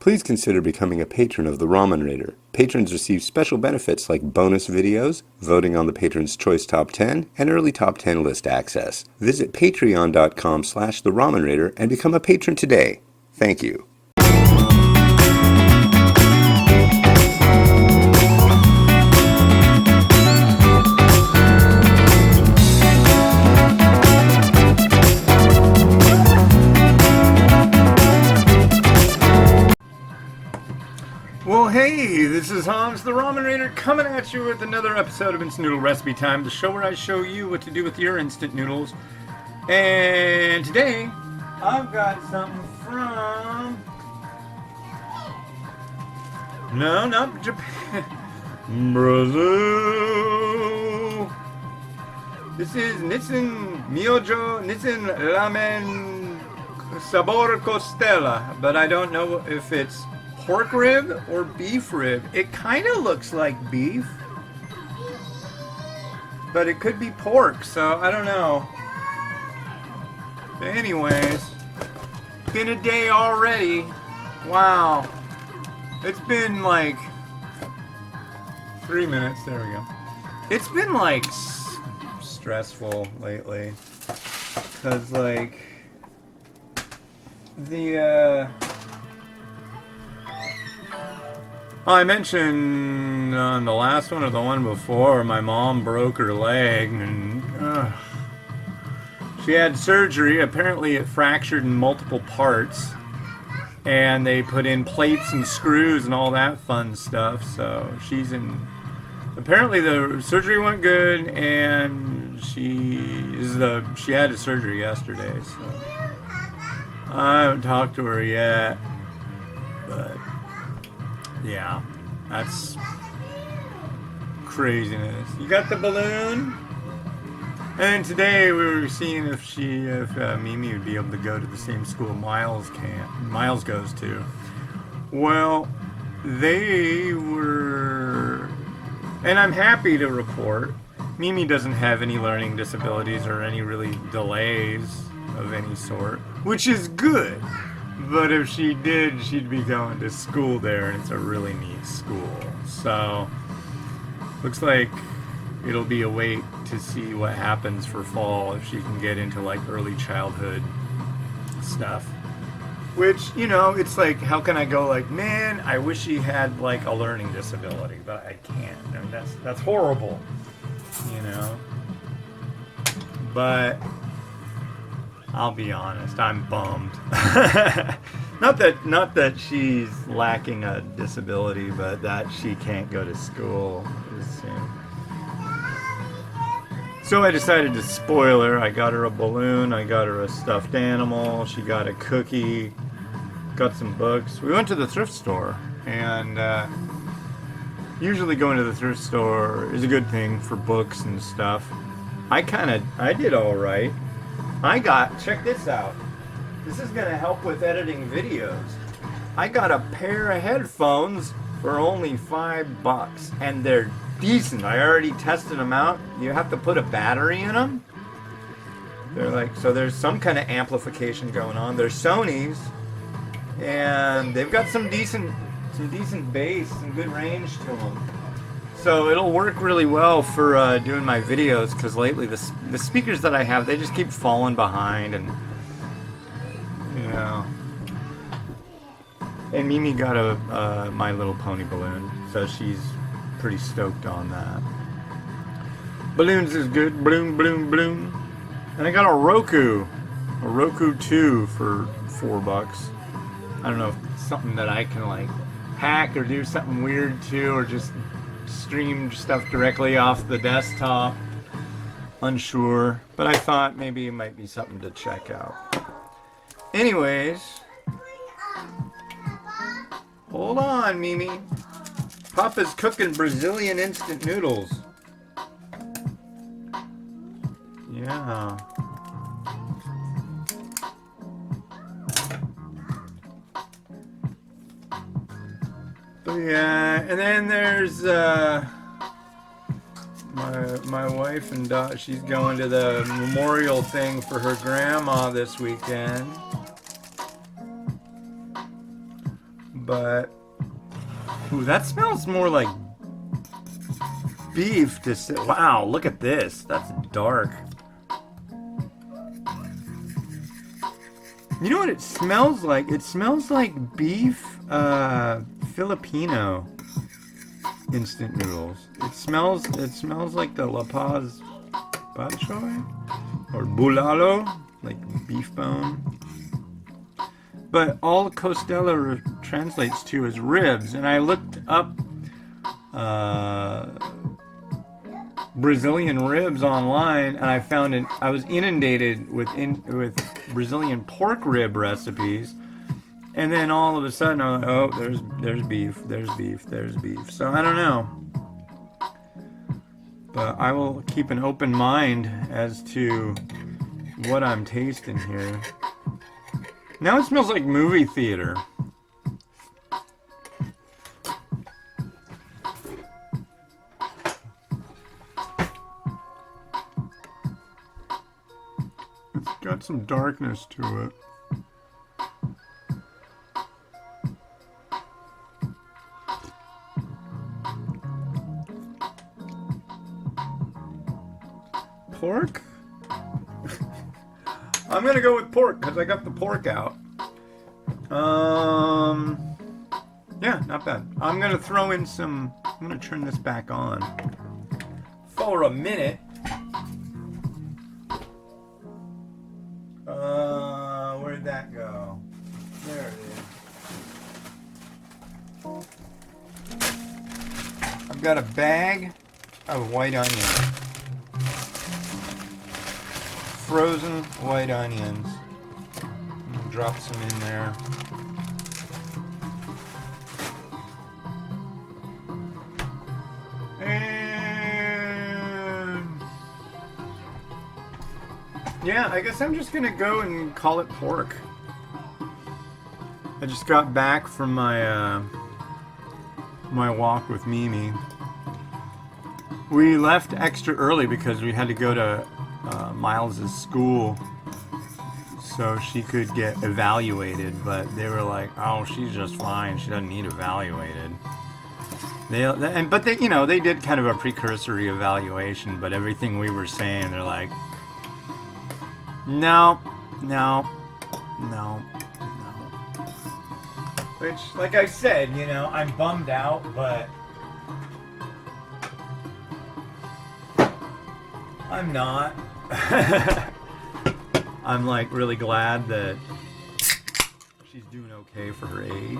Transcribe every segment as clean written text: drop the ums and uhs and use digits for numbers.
Please consider becoming a patron of the Ramen Raider. Patrons receive special benefits like bonus videos, voting on the Patron's Choice Top 10, and early Top 10 list access. Visit patreon.com/the Ramen Raider and become a patron today. Thank you. Well, hey, this is Hans the Ramen Raider coming at you with another episode of Instant Noodle Recipe Time, the show where I show you what to do with your instant noodles. And today, I've got something from... No, not Japan. Brazil. This is Miojo Nissin Lamen Sabor Costela, but I don't know if it's pork rib or beef rib. It kind of looks like beef, but it could be pork, so I don't know. But anyways, been a day already. Wow. It's been like 3 minutes. There we go. It's been like stressful lately, because like I mentioned on the last one or the one before, my mom broke her leg and she had surgery. Apparently it fractured in multiple parts and they put in plates and screws and all that fun stuff. So she's in... Apparently the surgery went good and she had a surgery yesterday. So I haven't talked to her yet, but... yeah, that's craziness. You got the balloon? And today we were seeing if Mimi would be able to go to the same school Miles goes to. Well, they were, and I'm happy to report, Mimi doesn't have any learning disabilities or any really delays of any sort, which is good. But if she did, she'd be going to school there, and it's a really neat school. So, looks like it'll be a wait to see what happens for fall if she can get into like early childhood stuff. Which, you know, it's like, how can I go like, man, I wish she had like a learning disability, but I can't. I mean, that's horrible, you know. But I'll be honest, I'm bummed. Not that she's lacking a disability, but that she can't go to school soon. So I decided to spoil her. I got her a balloon, I got her a stuffed animal, she got a cookie, got some books. We went to the thrift store, and usually going to the thrift store is a good thing for books and stuff. I did all right. Check this out. This is going to help with editing videos. I got a pair of headphones for only $5, and they're decent. I already tested them out. You have to put a battery in them. They're like, so there's some kind of amplification going on. They're Sony's, and they've got some decent bass, some good range to them. So it'll work really well for doing my videos, because lately the speakers that I have, they just keep falling behind, and you know. And Mimi got a My Little Pony balloon, so she's pretty stoked on that. Balloons is good, bloom, bloom, bloom. And I got a Roku 2 for $4. I don't know if it's something that I can like hack or do something weird to, or just stream stuff directly off the desktop. Unsure, but I thought maybe it might be something to check out. Anyways, hold on, Mimi. Papa's cooking Brazilian instant noodles. Yeah. But yeah, and then there's my wife and daughter. She's going to the memorial thing for her grandma this weekend. But ooh, that smells more like beef to say. Wow, look at this. That's dark. You know what it smells like? It smells like beef Filipino instant noodles. It smells like the La Paz bok choy or bulalo, like beef bone. But all Costela translates to is ribs, and I looked up Brazilian ribs online, and I found I was inundated with Brazilian pork rib recipes, and then all of a sudden I'm like, oh, there's beef, there's beef, there's beef. So I don't know, but I will keep an open mind as to what I'm tasting here. Now it smells like movie theater. It's got some darkness to it. Pork? I'm gonna go with pork because I got the pork out. Yeah, not bad. I'm gonna throw in some. I'm gonna turn this back on for a minute. Where'd that go? There it is. I've got a bag of white onions. Frozen white onions. I'm gonna drop some in there. And yeah, I guess I'm just gonna go and call it pork. I just got back from my my walk with Mimi. We left extra early because we had to go to Miles's school so she could get evaluated, but they were like, "Oh, she's just fine. She doesn't need evaluated." But they, you know, they did kind of a precursory evaluation, but everything we were saying, they're like, "No, no, no, no." Which, like I said, you know, I'm bummed out, but I'm not. I'm like really glad that she's doing okay for her age.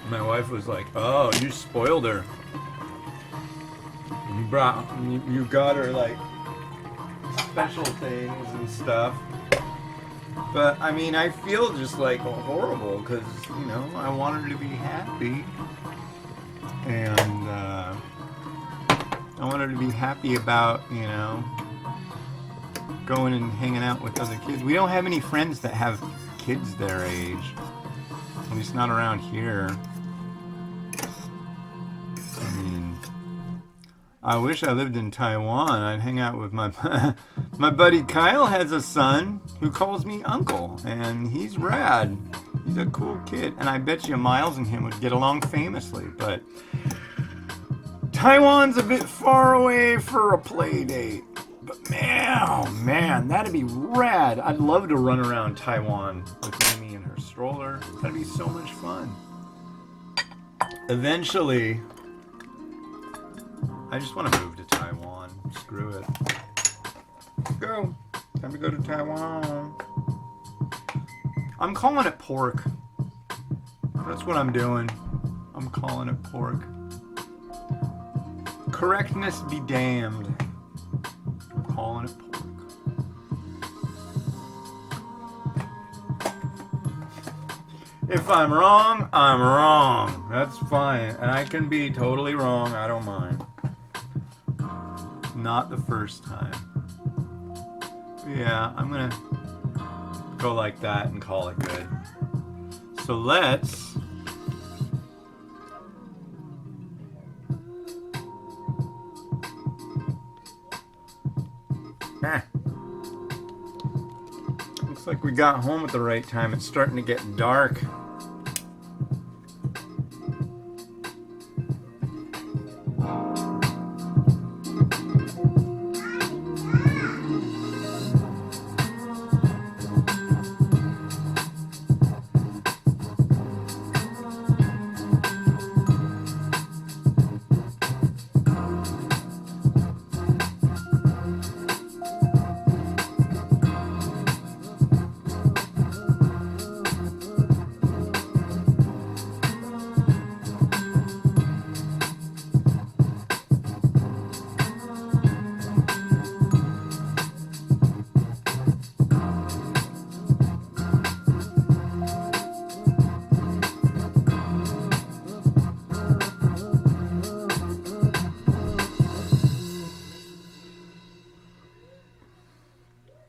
My wife was like, "Oh, you spoiled her. You got her like special things and stuff." But I mean, I feel just like horrible because, you know, I want her to be happy, and I want her to be happy about, you know, going and hanging out with other kids. We don't have any friends that have kids their age, at least not around here. I mean, I wish I lived in Taiwan. I'd hang out with my my buddy Kyle has a son who calls me uncle, and he's rad. He's a cool kid, and I bet you Miles and him would get along famously. But Taiwan's a bit far away for a play date. But man, oh man, that'd be rad. I'd love to run around Taiwan with Mimi in her stroller. That'd be so much fun. Eventually, I just want to move to Taiwan. Screw it. Let's go. Time to go to Taiwan. I'm calling it pork. That's what I'm doing. I'm calling it pork. Correctness be damned. I'm calling it pork. If I'm wrong, I'm wrong. That's fine. And I can be totally wrong. I don't mind. Not the first time. Yeah, I'm gonna go like that and call it good. So let's Looks like we got home at the right time. It's starting to get dark.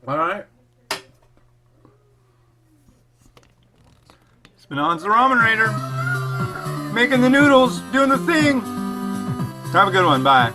Alright. Spinon's the Ramen Raider. Making the noodles, doing the thing. Have a good one. Bye.